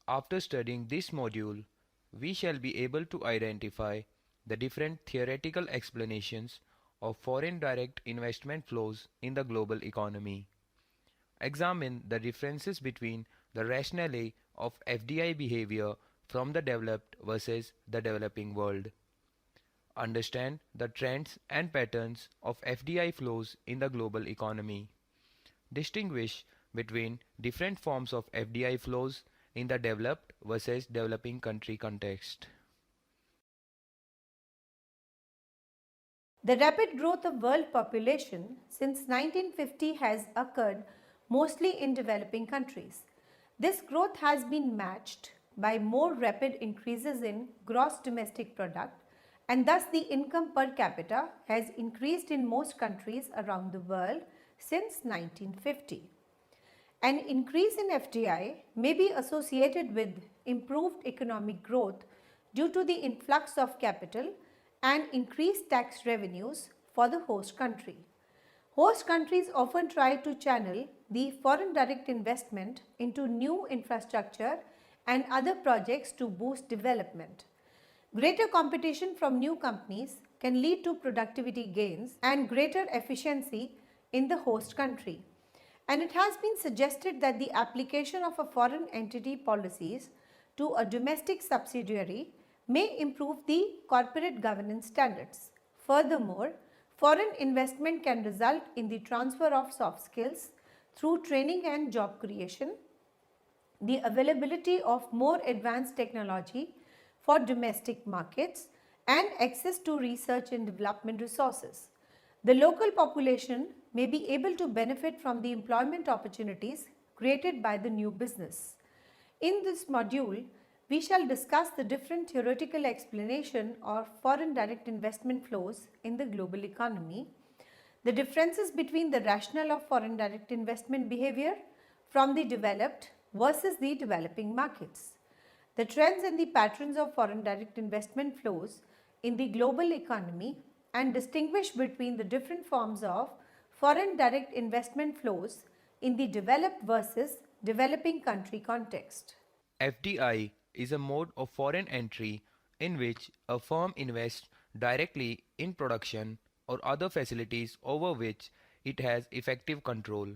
After studying this module, we shall be able to identify the different theoretical explanations of foreign direct investment flows in the global economy, examine the differences between the rationale of FDI behavior from the developed versus the developing world, understand the trends and patterns of FDI flows in the global economy, distinguish between different forms of FDI flows in the developed versus developing country context. The rapid growth of world population since 1950 has occurred mostly in developing countries. This growth has been matched by more rapid increases in gross domestic product, and thus the income per capita has increased in most countries around the world since 1950. An increase in FDI may be associated with improved economic growth due to the influx of capital and increased tax revenues for the host country. Host countries often try to channel the foreign direct investment into new infrastructure and other projects to boost development. Greater competition from new companies can lead to productivity gains and greater efficiency in the host country. And it has been suggested that the application of a foreign entity policies to a domestic subsidiary may improve the corporate governance standards. Furthermore, foreign investment can result in the transfer of soft skills through training and job creation, the availability of more advanced technology for domestic markets, and access to research and development resources. The local population may be able to benefit from the employment opportunities created by the new business. In this module, we shall discuss the different theoretical explanation of foreign direct investment flows in the global economy, the differences between the rationale of foreign direct investment behavior from the developed versus the developing markets, the trends and the patterns of foreign direct investment flows in the global economy, and distinguish between the different forms of foreign direct investment flows in the developed versus developing country context. FDI is a mode of foreign entry in which a firm invests directly in production or other facilities over which it has effective control.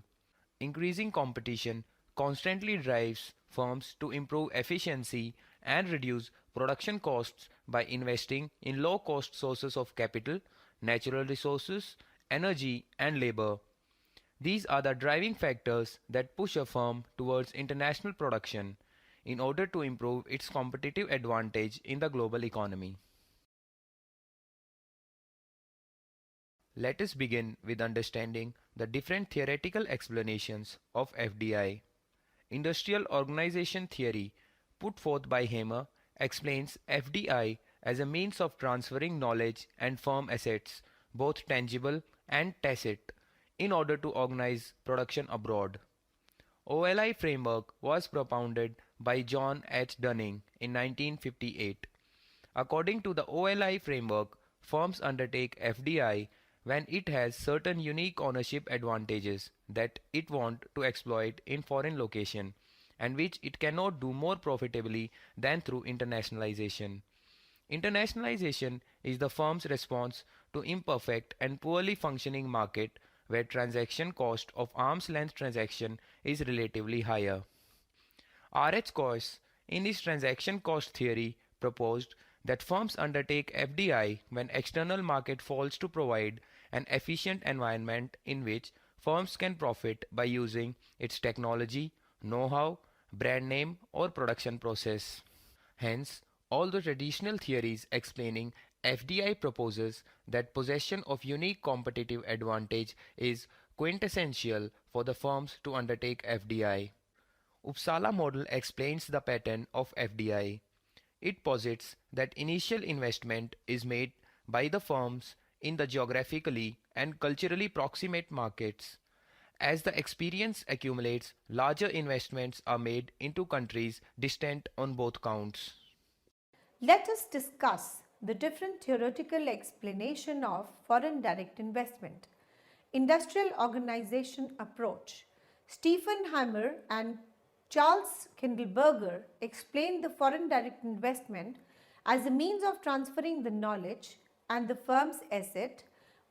Increasing competition constantly drives firms to improve efficiency and reduce production costs by investing in low cost sources of capital, natural resources, energy, and labor. These are the driving factors that push a firm towards international production in order to improve its competitive advantage in the global economy. Let us begin with understanding the different theoretical explanations of FDI. Industrial organization theory, put forth by Hamer, explains FDI as a means of transferring knowledge and firm assets, both tangible and tacit, in order to organize production abroad. OLI framework was propounded by John H. Dunning in 1958. According to the OLI framework, firms undertake FDI when it has certain unique ownership advantages that it want to exploit in foreign location and which it cannot do more profitably than through internationalization. Internationalization is the firm's response to imperfect and poorly functioning market where transaction cost of arm's length transaction is relatively higher. R.H. Coase, in his transaction cost theory, proposed that firms undertake FDI when external market fails to provide an efficient environment in which firms can profit by using its technology, know-how, brand name, or production process. Hence, all the traditional theories explaining FDI proposes that possession of unique competitive advantage is quintessential for the firms to undertake FDI. Uppsala model explains the pattern of FDI. It posits that initial investment is made by the firms in the geographically and culturally proximate markets. As the experience accumulates, larger investments are made into countries distant on both counts. Let us discuss the different theoretical explanation of foreign direct investment. Industrial organization approach. Stephen Hammer and Charles Kindleberger explained the foreign direct investment as a means of transferring the knowledge and the firm's asset,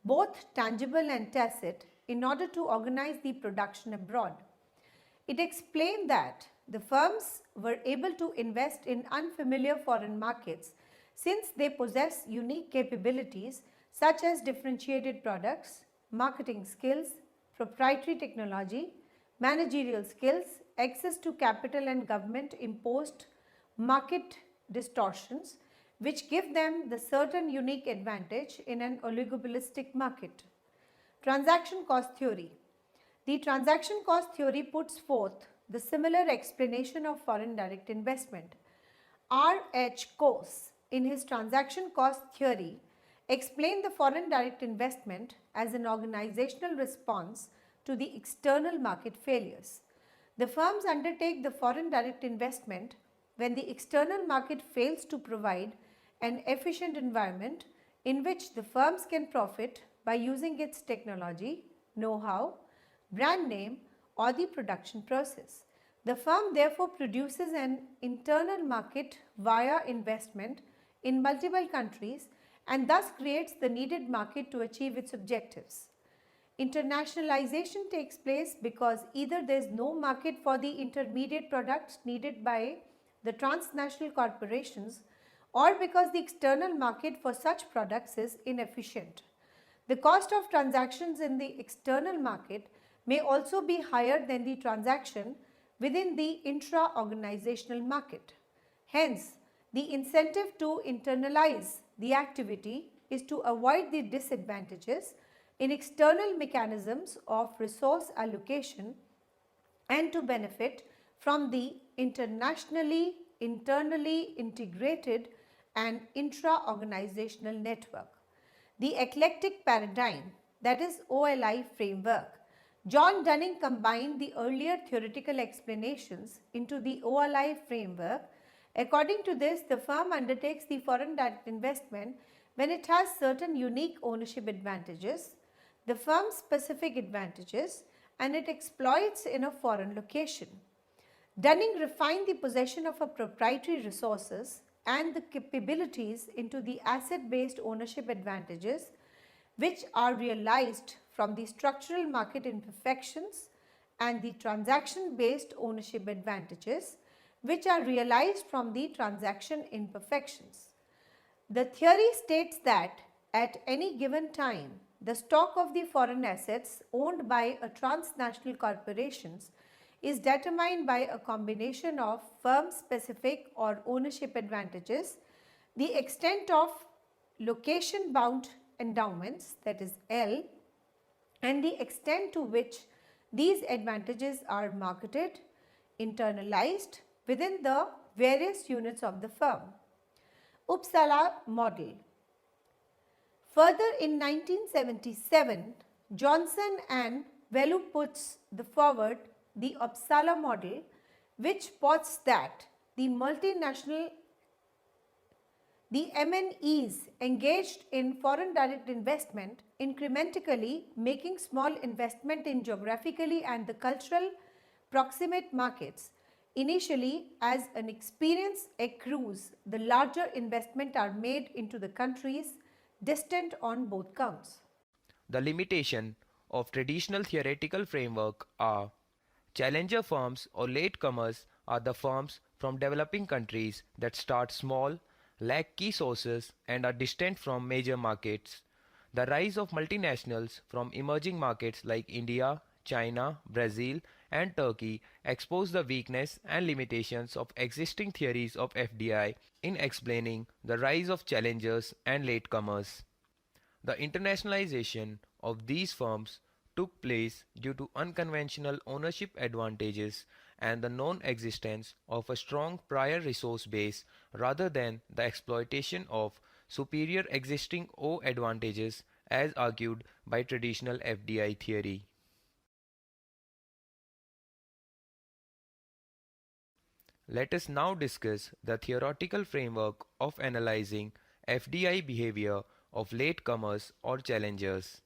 both tangible and tacit, in order to organize the production abroad. It explained that the firms were able to invest in unfamiliar foreign markets since they possess unique capabilities such as differentiated products, marketing skills, proprietary technology, managerial skills, access to capital and government imposed market distortions which give them the certain unique advantage in an oligopolistic market. Transaction cost theory. The transaction cost theory puts forth the similar explanation of foreign direct investment. R. H. Coase, in his transaction cost theory, explained the foreign direct investment as an organizational response to the external market failures. The firms undertake the foreign direct investment when the external market fails to provide an efficient environment in which the firms can profit by using its technology, know-how, brand name or the production process. The firm therefore produces an internal market via investment in multiple countries and thus creates the needed market to achieve its objectives. Internationalization takes place because either there is no market for the intermediate products needed by the transnational corporations or because the external market for such products is inefficient. The cost of transactions in the external market may also be higher than the transaction within the intra-organizational market. Hence, the incentive to internalize the activity is to avoid the disadvantages in external mechanisms of resource allocation and to benefit from the internally integrated and intra-organizational network. The eclectic paradigm, that is OLI framework. John Dunning combined the earlier theoretical explanations into the OLI framework. According to this, the firm undertakes the foreign direct investment when it has certain unique ownership advantages, the firm's specific advantages, and it exploits in a foreign location. Dunning refined the possession of a proprietary resources and the capabilities into the asset-based ownership advantages which are realized from the structural market imperfections and the transaction-based ownership advantages which are realized from the transaction imperfections. The theory states that at any given time, the stock of the foreign assets owned by a transnational corporations is determined by a combination of firm-specific or ownership advantages, the extent of location-bound endowments, that is L, and the extent to which these advantages are marketed, internalized within the various units of the firm. Uppsala model. Further, in 1977, Johnson and Velu puts forward the Uppsala model, which posits that the MNEs engaged in foreign direct investment incrementally making small investment in geographically and the cultural proximate markets. Initially, as an experience accrues, the larger investment are made into the countries distant on both counts. The limitation of traditional theoretical framework are challenger firms or latecomers are the firms from developing countries that start small, lack key sources and are distant from major markets. The rise of multinationals from emerging markets like India, China, Brazil and Turkey expose the weakness and limitations of existing theories of FDI in explaining the rise of challengers and latecomers. The internationalization of these firms took place due to unconventional ownership advantages and the non-existence of a strong prior resource base rather than the exploitation of superior existing O advantages as argued by traditional FDI theory. Let us now discuss the theoretical framework of analyzing FDI behavior of latecomers or challengers.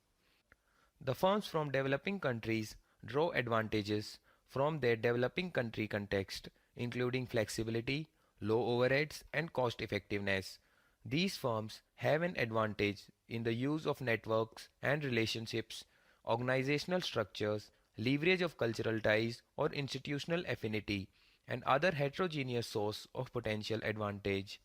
The firms from developing countries draw advantages from their developing country context, including flexibility, low overheads, and cost effectiveness. These firms have an advantage in the use of networks and relationships, organizational structures, leverage of cultural ties or institutional affinity, and other heterogeneous source of potential advantage.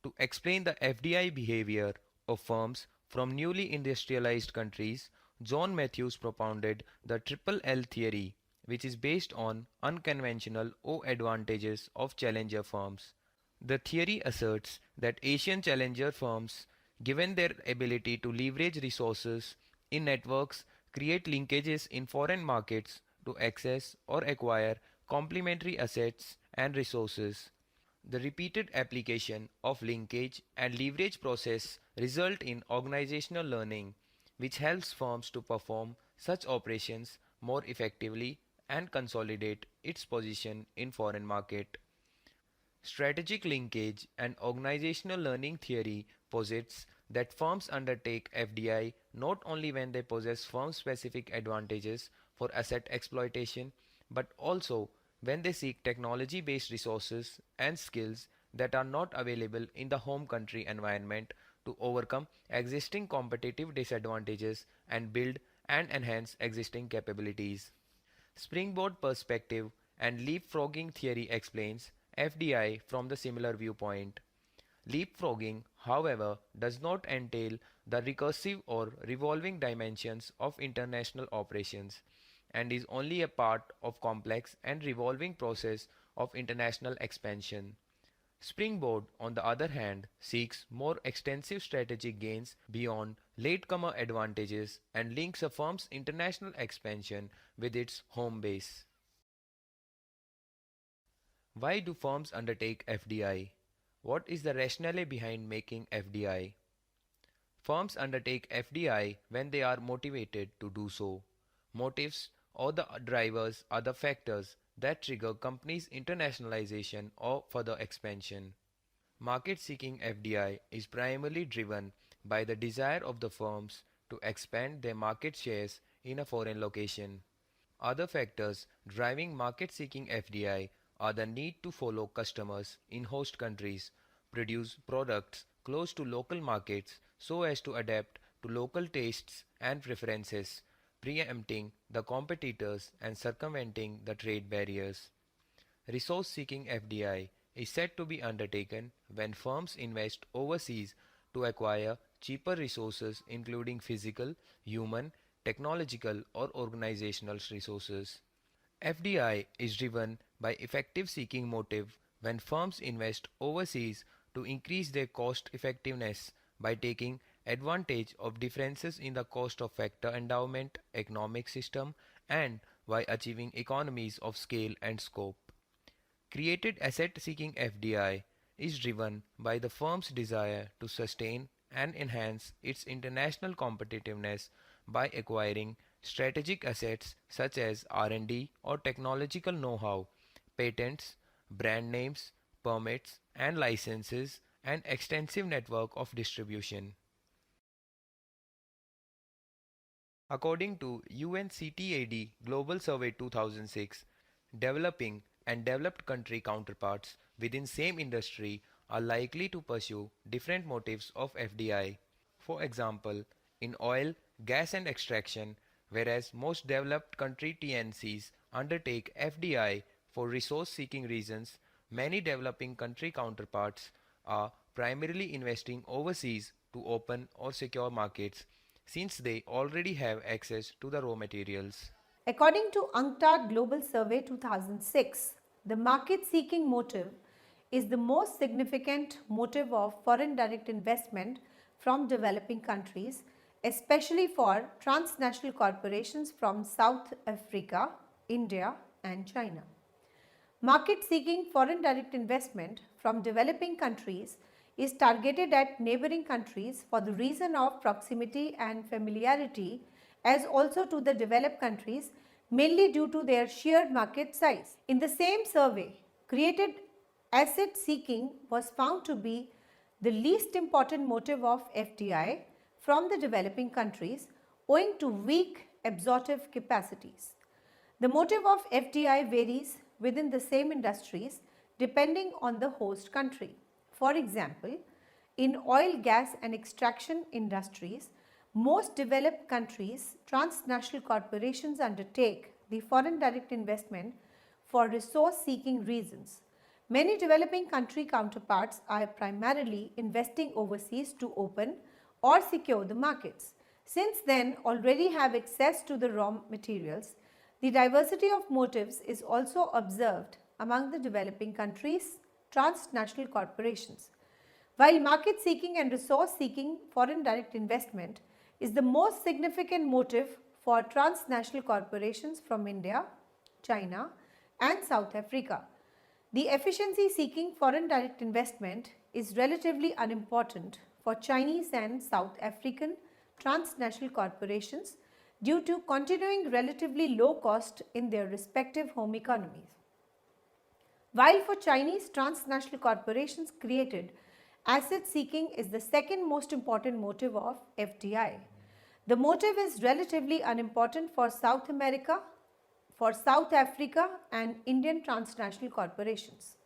To explain the FDI behavior of firms from newly industrialized countries, John Matthews propounded the Triple L theory, which is based on unconventional O advantages of challenger firms. The theory asserts that Asian challenger firms, given their ability to leverage resources in networks, create linkages in foreign markets to access or acquire complementary assets and resources. The repeated application of linkage and leverage process result in organizational learning, which helps firms to perform such operations more effectively and consolidate its position in foreign market. Strategic linkage and organizational learning theory posits that firms undertake FDI not only when they possess firm specific advantages for asset exploitation, but also when they seek technology based resources and skills that are not available in the home country environment to overcome existing competitive disadvantages and build and enhance existing capabilities. Springboard perspective and leapfrogging theory explains FDI from the similar viewpoint. Leapfrogging, however, does not entail the recursive or revolving dimensions of international operations and is only a part of complex and revolving process of international expansion. Springboard, on the other hand, seeks more extensive strategic gains beyond latecomer advantages and links a firm's international expansion with its home base. Why do firms undertake FDI? What is the rationale behind making FDI? Firms undertake FDI when they are motivated to do so. Motives or the drivers are the factors that trigger companies' internationalization or further expansion. Market seeking FDI is primarily driven by the desire of the firms to expand their market shares in a foreign location. Other factors driving market seeking FDI are the need to follow customers in host countries, produce products close to local markets so as to adapt to local tastes and preferences, preempting the competitors and circumventing the trade barriers. Resource seeking FDI is said to be undertaken when firms invest overseas to acquire cheaper resources including physical, human, technological or organizational resources. FDI is driven by effective seeking motive when firms invest overseas to increase their cost effectiveness by taking advantage of differences in the cost of factor endowment economic system and by achieving economies of scale and scope. Created asset seeking FDI is driven by the firm's desire to sustain and enhance its international competitiveness by acquiring strategic assets such as R&D or technological know-how, patents, brand names, permits and licenses, and extensive network of distribution. According to UNCTAD Global Survey 2006, developing and developed country counterparts within same industry are likely to pursue different motives of FDI. For example, in oil, gas and extraction, whereas most developed country TNCs undertake FDI for resource seeking reasons, many developing country counterparts are primarily investing overseas to open or secure markets since they already have access to the raw materials. According to UNCTAD Global Survey 2006, the market seeking motive is the most significant motive of foreign direct investment from developing countries, especially for transnational corporations from South Africa, India, and China. Market seeking foreign direct investment from developing countries is targeted at neighboring countries for the reason of proximity and familiarity, as also to the developed countries, mainly due to their sheer market size. In the same survey, created asset seeking was found to be the least important motive of FDI from the developing countries owing to weak absorptive capacities. The motive of FDI varies within the same industries depending on the host country. For example, in oil, gas and extraction industries, most developed countries, transnational corporations undertake the foreign direct investment for resource seeking reasons. Many developing country counterparts are primarily investing overseas to open or secure the markets. Since then already have access to the raw materials, the diversity of motives is also observed among the developing countries' transnational corporations. While market seeking and resource seeking foreign direct investment is the most significant motive for transnational corporations from India, China, and South Africa, the efficiency seeking foreign direct investment is relatively unimportant for Chinese and South African transnational corporations due to continuing relatively low cost in their respective home economies. While for Chinese transnational corporations created, asset seeking is the second most important motive of FDI. The motive is relatively unimportant for South America, for South Africa and Indian transnational corporations.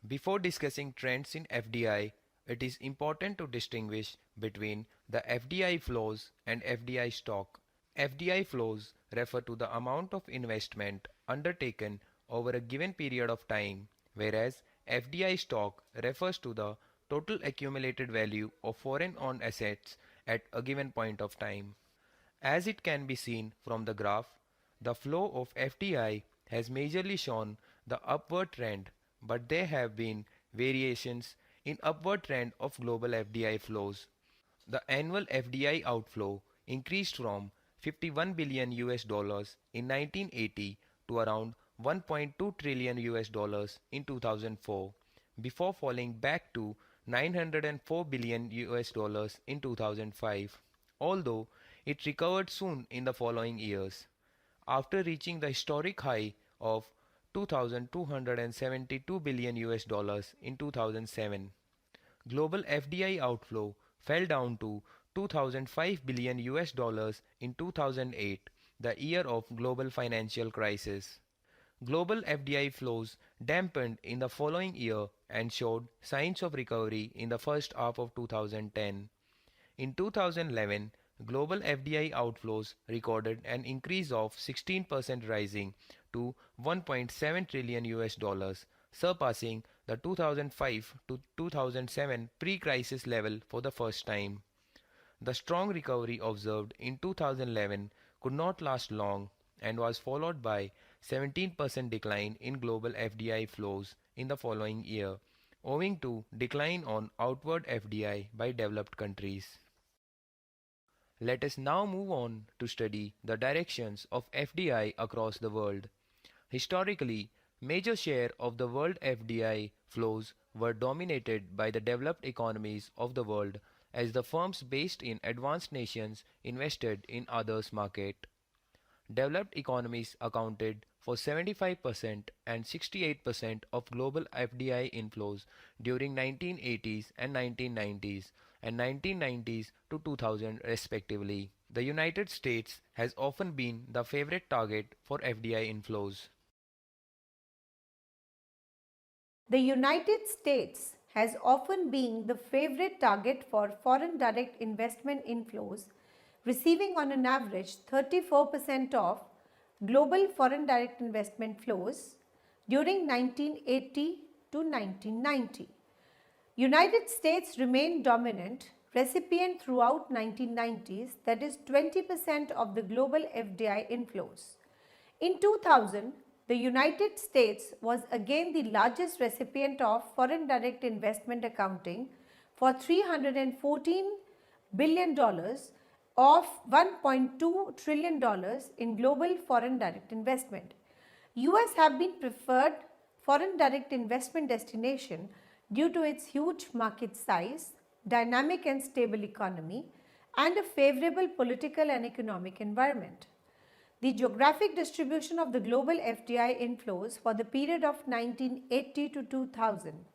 Before discussing trends in FDI, it is important to distinguish between the FDI flows and FDI stock. FDI flows refer to the amount of investment undertaken over a given period of time, whereas FDI stock refers to the total accumulated value of foreign-owned assets at a given point of time. As it can be seen from the graph, the flow of FDI has majorly shown the upward trend, but there have been variations in upward trend of global FDI flows. The annual FDI outflow increased from 51 billion US dollars in 1980 to around 1.2 trillion US dollars in 2004 before falling back to 904 billion US dollars in 2005, although it recovered soon in the following years. After reaching the historic high of 2,272 billion US dollars in 2007, global FDI outflow fell down to 2005 billion US dollars in 2008, the year of global financial crisis. Global FDI flows dampened in the following year and showed signs of recovery in the first half of 2010. In 2011, global FDI outflows recorded an increase of 16% rising to 1.7 trillion US dollars, surpassing the 2005 to 2007 pre-crisis level for the first time. The strong recovery observed in 2011 could not last long and was followed by 17% decline in global FDI flows in the following year, owing to decline on outward FDI by developed countries. Let us now move on to study the directions of FDI across the world. Historically, major share of the world FDI flows were dominated by the developed economies of the world as the firms based in advanced nations invested in others' market. Developed economies accounted for 75% and 68% of global FDI inflows during 1980s and 1990s and 1990s to 2000 respectively. The United States has often been the favorite target for FDI inflows. The United States has often been the favorite target for foreign direct investment inflows, receiving on an average 34% of global foreign direct investment flows during 1980 to 1990. United States remained dominant recipient throughout 1990s, that is 20% of the global FDI inflows. In 2000, the United States was again the largest recipient of foreign direct investment, accounting for $314 billion of $1.2 trillion in global foreign direct investment. US have been preferred foreign direct investment destination due to its huge market size, dynamic and stable economy, and a favorable political and economic environment. The geographic distribution of the global FDI inflows for the period of 1980 to 2000.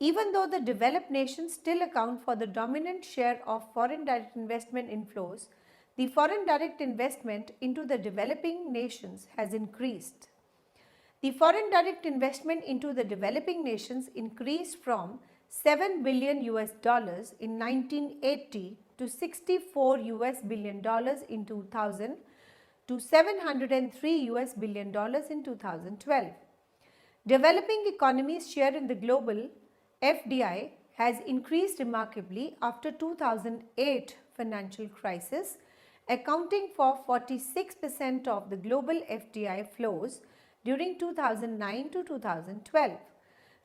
Even though the developed nations still account for the dominant share of foreign direct investment inflows, the foreign direct investment into the developing nations has increased. The foreign direct investment into the developing nations increased from 7 billion US dollars in 1980 to 64 US billion dollars in 2000 to 703 US billion dollars in 2012. Developing economies' share in the global FDI has increased remarkably after 2008 financial crisis, accounting for 46% of the global FDI flows during 2009 to 2012.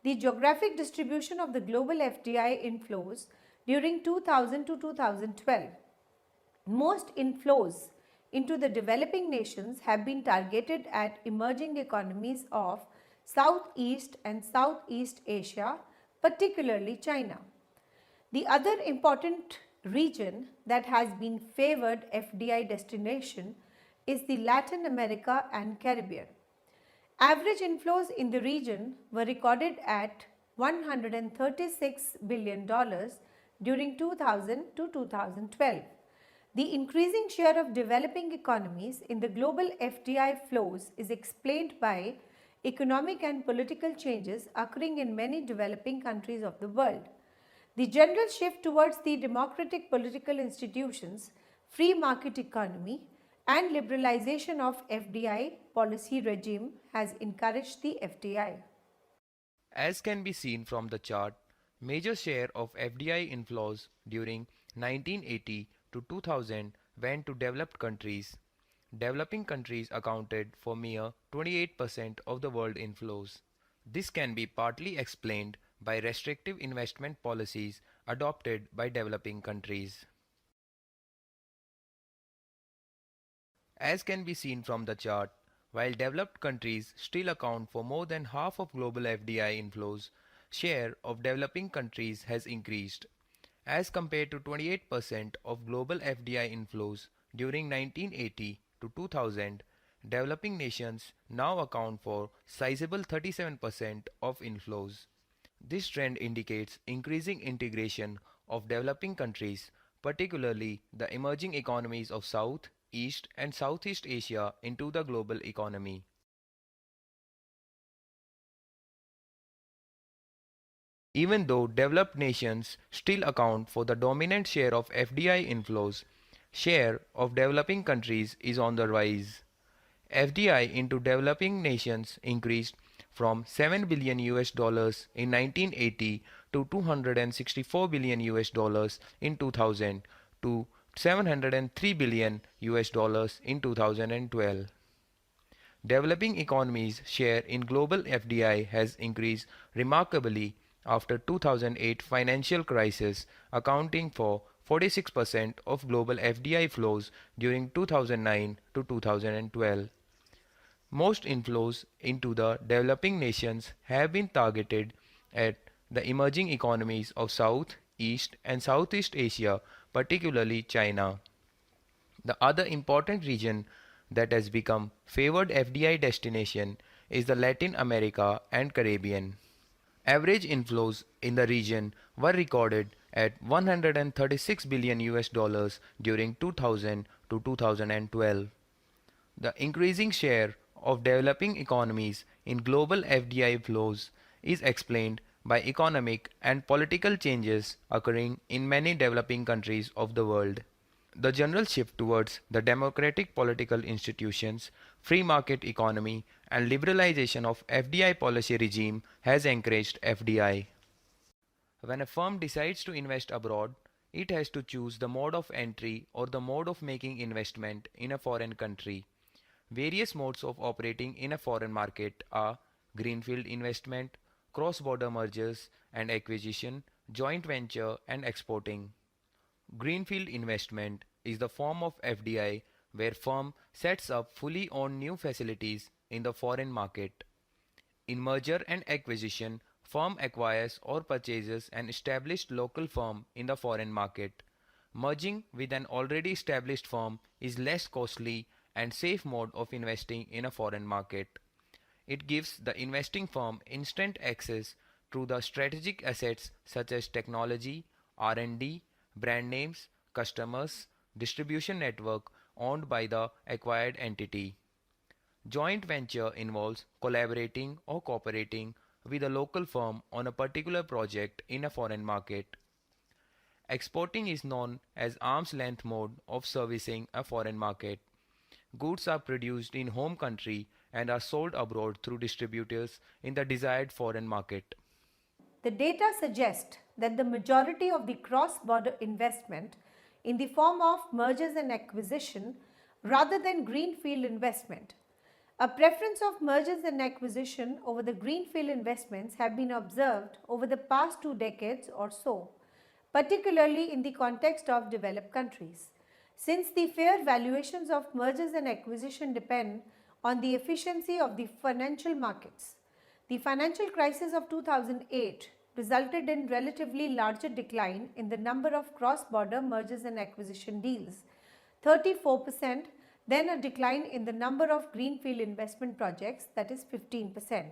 The geographic distribution of the global FDI inflows during 2000 to 2012. Most inflows into the developing nations have been targeted at emerging economies of Southeast and Southeast Asia, particularly China. The other important region that has been favored FDI destination is the Latin America and Caribbean. Average inflows in the region were recorded at $136 billion during 2000 to 2012. The increasing share of developing economies in the global FDI flows is explained by economic and political changes occurring in many developing countries of the world. The general shift towards the democratic political institutions, free market economy, and liberalization of FDI policy regime has encouraged the FDI. As can be seen from the chart, major share of FDI inflows during 1980 to 2000 went to developed countries. Developing countries accounted for mere 28% of the world inflows. This can be partly explained by restrictive investment policies adopted by developing countries. As can be seen from the chart, while developed countries still account for more than half of global FDI inflows, share of developing countries has increased. As compared to 28% of global FDI inflows during 1980 to 2000, developing nations now account for sizable 37% of inflows. This trend indicates increasing integration of developing countries, particularly the emerging economies of South, East, and Southeast Asia, into the global economy. Even though developed nations still account for the dominant share of FDI inflows, share of developing countries is on the rise. FDI into developing nations increased from 7 billion US dollars in 1980 to 264 billion US dollars in 2000 to 703 billion US dollars in 2012. Developing economies' share in global FDI has increased remarkably after 2008 financial crisis, accounting for 46% of global FDI flows during 2009 to 2012. Most inflows into the developing nations have been targeted at the emerging economies of South, East, and Southeast Asia, particularly China. The other important region that has become favored FDI destination is the Latin America and Caribbean. Average inflows in the region were recorded at 136 billion US dollars during 2000 to 2012. The increasing share of developing economies in global FDI flows is explained by economic and political changes occurring in many developing countries of the world. The general shift towards the democratic political institutions, free market economy, and liberalization of FDI policy regime has encouraged FDI. When a firm decides to invest abroad, it has to choose the mode of entry or the mode of making investment in a foreign country. Various modes of operating in a foreign market are Greenfield Investment, cross-border mergers and acquisition, joint venture and exporting. Greenfield investment is the form of FDI where firm sets up fully owned new facilities in the foreign market. In merger and acquisition, firm acquires or purchases an established local firm in the foreign market. Merging with an already established firm is less costly and safe mode of investing in a foreign market. It gives the investing firm instant access to the strategic assets such as technology, R&D, brand names, customers, distribution network owned by the acquired entity. Joint venture involves collaborating or cooperating with a local firm on a particular project in a foreign market. Exporting is known as arm's length mode of servicing a foreign market. Goods are produced in home country and are sold abroad through distributors in the desired foreign market. The data suggest that the majority of the cross-border investment in the form of mergers and acquisition rather than greenfield investment. A preference of mergers and acquisition over the greenfield investments have been observed over the past 2 decades or so, particularly in the context of developed countries. Since the fair valuations of mergers and acquisition depend on the efficiency of the financial markets, the financial crisis of 2008 resulted in relatively larger decline in the number of cross-border mergers and acquisition deals, 34%, then a decline in the number of greenfield investment projects, that is 15%.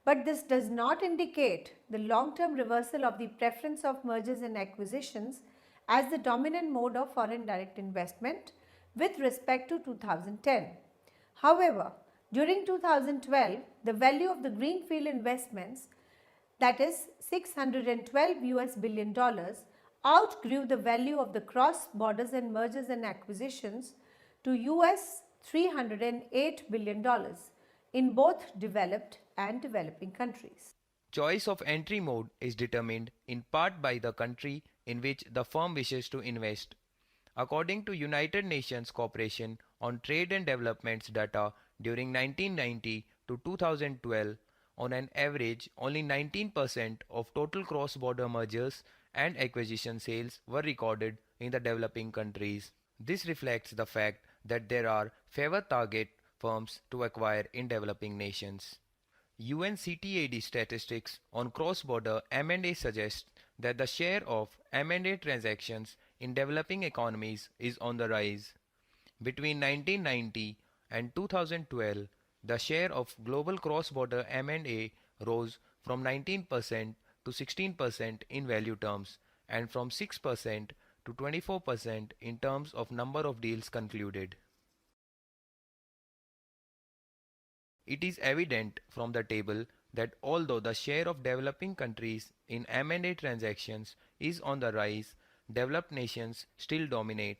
But this does not indicate the long-term reversal of the preference of mergers and acquisitions as the dominant mode of foreign direct investment with respect to 2010. However, during 2012, the value of the greenfield investments, that is $612 billion, outgrew the value of the cross borders and mergers and acquisitions to US $308 billion in both developed and developing countries. Choice of entry mode is determined in part by the country in which the firm wishes to invest. According to United Nations Cooperation on Trade and Development's data during 1990 to 2012, on an average, only 19% of total cross-border mergers and acquisition sales were recorded in the developing countries. This reflects the fact that there are fewer target firms to acquire in developing nations. UNCTAD statistics on cross-border M&A suggests that the share of M&A transactions in developing economies is on the rise. Between 1990 and 2012, the share of global cross-border M&A rose from 19% to 16% in value terms and from 6% to 24% in terms of number of deals concluded. It is evident from the table that although the share of developing countries in M&A transactions is on the rise, developed nations still dominate.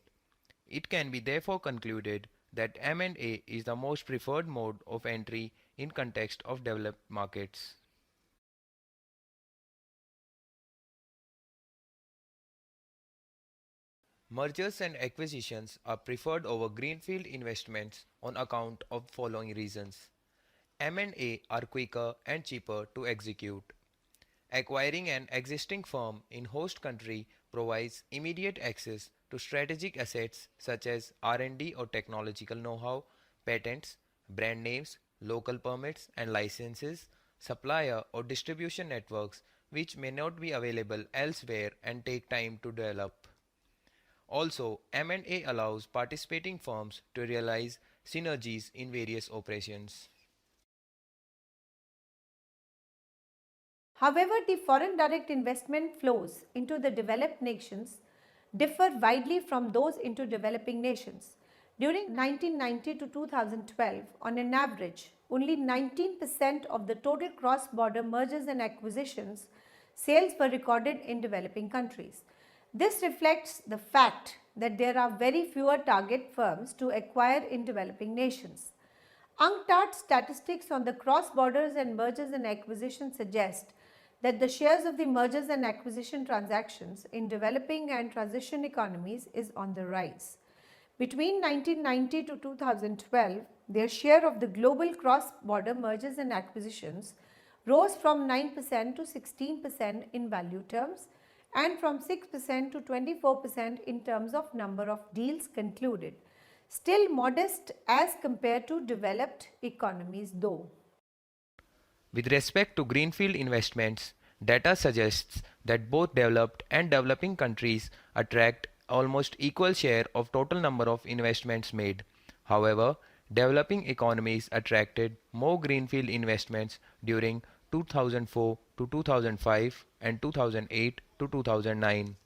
It can be therefore concluded that M&A is the most preferred mode of entry in context of developed markets. Mergers and acquisitions are preferred over greenfield investments on account of following reasons. M&A are quicker and cheaper to execute. Acquiring an existing firm in host country provides immediate access to strategic assets such as R&D or technological know-how, patents, brand names, local permits and licenses, supplier or distribution networks which may not be available elsewhere and take time to develop. Also, M&A allows participating firms to realize synergies in various operations. However, the foreign direct investment flows into the developed nations differ widely from those into developing nations. During 1990 to 2012, on an average, only 19% of the total cross-border mergers and acquisitions sales were recorded in developing countries. This reflects the fact that there are very fewer target firms to acquire in developing nations. UNCTAD statistics on the cross-borders and mergers and acquisitions suggest that the shares of the mergers and acquisition transactions in developing and transition economies is on the rise. Between 1990 to 2012, their share of the global cross-border mergers and acquisitions rose from 9% to 16% in value terms and from 6% to 24% in terms of number of deals concluded, still modest as compared to developed economies though. With respect to greenfield investments, data suggests that both developed and developing countries attract almost equal share of total number of investments made. However, developing economies attracted more greenfield investments during 2004 to 2005 and 2008 to 2009.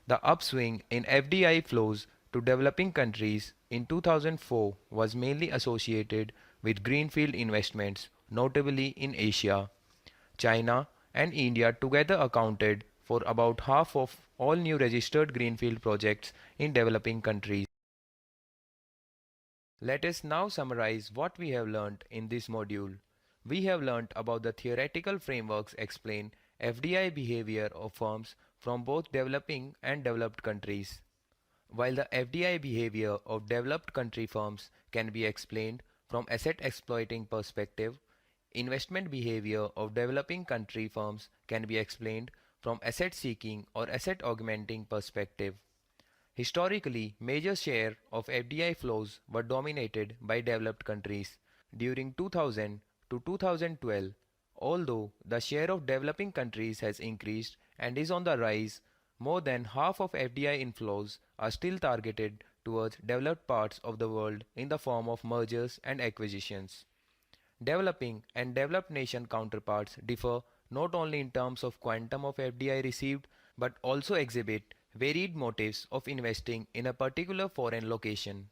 The upswing in FDI flows to developing countries in 2004 was mainly associated with Greenfield Investments, notably in Asia. China and India together accounted for about half of all new registered Greenfield projects in developing countries. Let us now summarize what we have learnt in this module. We have learnt about the theoretical frameworks explain FDI behavior of firms from both developing and developed countries. While the FDI behavior of developed country firms can be explained from asset exploiting perspective, investment behavior of developing country firms can be explained from asset seeking or asset augmenting perspective. Historically, major share of FDI flows were dominated by developed countries. During 2000 to 2012, although the share of developing countries has increased and is on the rise, more than half of FDI inflows are still targeted towards developed parts of the world in the form of mergers and acquisitions. Developing and developed nation counterparts differ not only in terms of quantum of FDI received but also exhibit varied motives of investing in a particular foreign location.